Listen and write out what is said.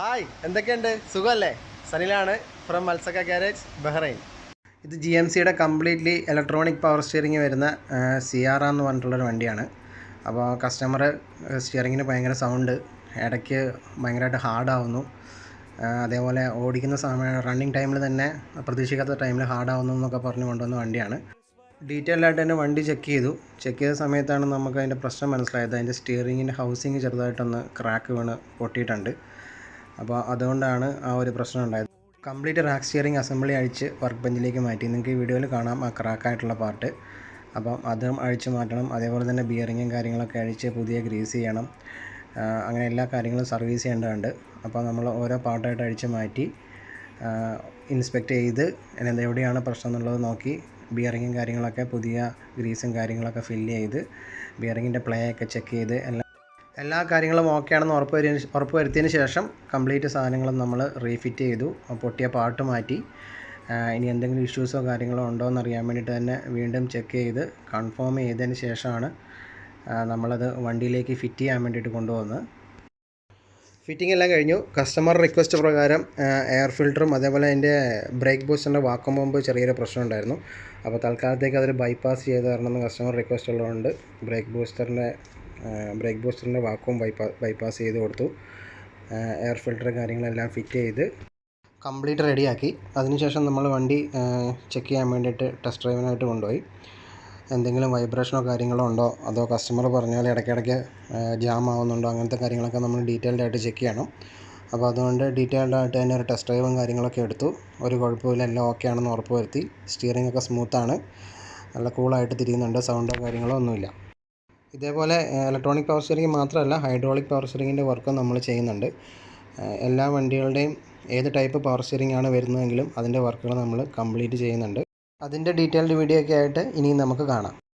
Hi, എന്തൊക്കെയുണ്ട്? സുഖമല്ലേ? സനിലാണ് from മത്സക garage, Bahrain. ഇത് GMCയുടെ കംപ്ലീറ്റ്ലി ഇലക്ട്രോണിക് പവർ സ്റ്റിയറിംഗ് വരുന്ന സിയാറ എന്ന് പറഞ്ഞിട്ടുള്ളൊരു വണ്ടിയാണ്. അപ്പോൾ കസ്റ്റമർ സ്റ്റിയറിങ്ങിന് ഭയങ്കര സൗണ്ട്, ഇടയ്ക്ക് ഭയങ്കരമായിട്ട് ഹാർഡാവുന്നു, അതേപോലെ ഓടിക്കുന്ന സമയം റണ്ണിങ് ടൈമിൽ തന്നെ പ്രതീക്ഷിക്കാത്ത ടൈമിൽ ഹാർഡാവുന്നു എന്നൊക്കെ പറഞ്ഞ് കൊണ്ടുവന്ന വണ്ടിയാണ്. ഡീറ്റെയിൽ ആയിട്ട് തന്നെ വണ്ടി ചെക്ക് ചെയ്ത സമയത്താണ് നമുക്ക് അതിൻ്റെ പ്രശ്നം മനസ്സിലായത്. അതിൻ്റെ സ്റ്റിയറിങ്ങിൻ്റെ ഹൗസിങ് ചെറുതായിട്ടൊന്ന് ക്രാക്ക് വീണ് പൊട്ടിയിട്ടുണ്ട്. അപ്പോൾ അതുകൊണ്ടാണ് ആ ഒരു പ്രശ്നം ഉണ്ടായത്. കംപ്ലീറ്റ് റാക്ക് സ്റ്റിയറിംഗ് അസംബ്ലി അഴിച്ച് വർക്ക് ബെഞ്ചിലേക്ക് മാറ്റി. നിങ്ങൾക്ക് ഈ വീഡിയോയിൽ കാണാം ആ ക്രാക്കായിട്ടുള്ള പാർട്ട്. അപ്പം അതും അഴിച്ച് മാറ്റണം. അതേപോലെ തന്നെ ബിയറിങ്ങും കാര്യങ്ങളൊക്കെ അഴിച്ച് പുതിയ ഗ്രീസ് ചെയ്യണം. അങ്ങനെ എല്ലാ കാര്യങ്ങളും സർവീസ് ചെയ്യേണ്ടതുണ്ട്. അപ്പോൾ നമ്മൾ ഓരോ പാർട്ടായിട്ട് അഴിച്ച് മാറ്റി ഇൻസ്പെക്റ്റ് ചെയ്ത് എവിടെയാണ് പ്രശ്നം എന്നുള്ളത് നോക്കി ബിയറിങ്ങും കാര്യങ്ങളൊക്കെ പുതിയ ഗ്രീസും കാര്യങ്ങളൊക്കെ ഫില്ല് ചെയ്ത് ബിയറിങ്ങിൻ്റെ പ്ലേ ഒക്കെ ചെക്ക് ചെയ്ത് എല്ലാ കാര്യങ്ങളും ഓക്കെ ആണെന്ന് ഉറപ്പ് വരുത്തിയതിന് ശേഷം കംപ്ലീറ്റ് സാധനങ്ങളും നമ്മൾ റീഫിറ്റ് ചെയ്തു. പൊട്ടിയ പാർട്ട് മാറ്റി. ഇനി എന്തെങ്കിലും ഇഷ്യൂസോ കാര്യങ്ങളോ ഉണ്ടോ എന്നറിയാൻ വേണ്ടിയിട്ട് തന്നെ വീണ്ടും ചെക്ക് ചെയ്ത് കൺഫേം ചെയ്തതിന് ശേഷമാണ് നമ്മളത് വണ്ടിയിലേക്ക് ഫിറ്റ് ചെയ്യാൻ വേണ്ടിയിട്ട് കൊണ്ടുപോകുന്നത്. ഫിറ്റിംഗ് എല്ലാം കഴിഞ്ഞു. കസ്റ്റമർ റിക്വസ്റ്റ് പ്രകാരം എയർ ഫിൽറ്ററും അതേപോലെ അതിൻ്റെ ബ്രേക്ക് ബൂസ്റ്ററിൻ്റെ വാക്വം പമ്പ് ചെറിയൊരു പ്രശ്നം ഉണ്ടായിരുന്നു. അപ്പോൾ തൽക്കാലത്തേക്ക് അതൊരു ബൈപ്പാസ് ചെയ്ത് തരണമെന്ന് കസ്റ്റമർ റിക്വസ്റ്റ് ഉള്ളതുകൊണ്ട് ബ്രേക്ക് ബൂസ്റ്ററിൻ്റെ വാക്വം ബൈപ്പാസ് ചെയ്ത് കൊടുത്തു. എയർ ഫിൽറ്റർ കാര്യങ്ങളെല്ലാം ഫിറ്റ് ചെയ്ത് കംപ്ലീറ്റ് റെഡിയാക്കി. അതിനുശേഷം നമ്മൾ വണ്ടി ചെക്ക് ചെയ്യാൻ വേണ്ടിയിട്ട് ടെസ്റ്റ് ഡ്രൈവിനായിട്ട് കൊണ്ടുപോയി. എന്തെങ്കിലും വൈബ്രേഷനോ കാര്യങ്ങളോ ഉണ്ടോ, അതോ കസ്റ്റമർ പറഞ്ഞാൽ ഇടയ്ക്കിടയ്ക്ക് ജാം ആവുന്നുണ്ടോ, അങ്ങനത്തെ കാര്യങ്ങളൊക്കെ നമ്മൾ ഡീറ്റെയിൽഡ് ആയിട്ട് ചെക്ക് ചെയ്യണം. അപ്പോൾ അതുകൊണ്ട് ഡീറ്റെയിൽഡ് ആയിട്ട് തന്നെ ഒരു ടെസ്റ്റ് ഡ്രൈവും കാര്യങ്ങളൊക്കെ എടുത്തു. ഒരു കുഴപ്പമില്ല, എല്ലാം ഓക്കെ ആണെന്ന് ഉറപ്പ് വരുത്തി. സ്റ്റിയറിംഗ് ഒക്കെ സ്മൂത്താണ്, നല്ല കൂളായിട്ട് തിരിയുന്നുണ്ട്, സൗണ്ടോ കാര്യങ്ങളോ ഒന്നുമില്ല. ഇതേപോലെ ഇലക്ട്രോണിക് പവർ സ്റ്റിയറിംഗ് മാത്രമല്ല, ഹൈഡ്രോളിക് പവർ സ്റ്റിയറിങ്ങിൻ്റെ വർക്കും നമ്മൾ ചെയ്യുന്നുണ്ട്. എല്ലാ വണ്ടികളുടെയും ഏത് ടൈപ്പ് പവർ സ്റ്റിയറിംഗ് ആണ് വരുന്നതെങ്കിലും അതിൻ്റെ വർക്കുകൾ നമ്മൾ കംപ്ലീറ്റ് ചെയ്യുന്നുണ്ട്. അതിൻ്റെ ഡീറ്റെയിൽഡ് വീഡിയോ ഒക്കെ ആയിട്ട് ഇനിയും നമുക്ക് കാണാം.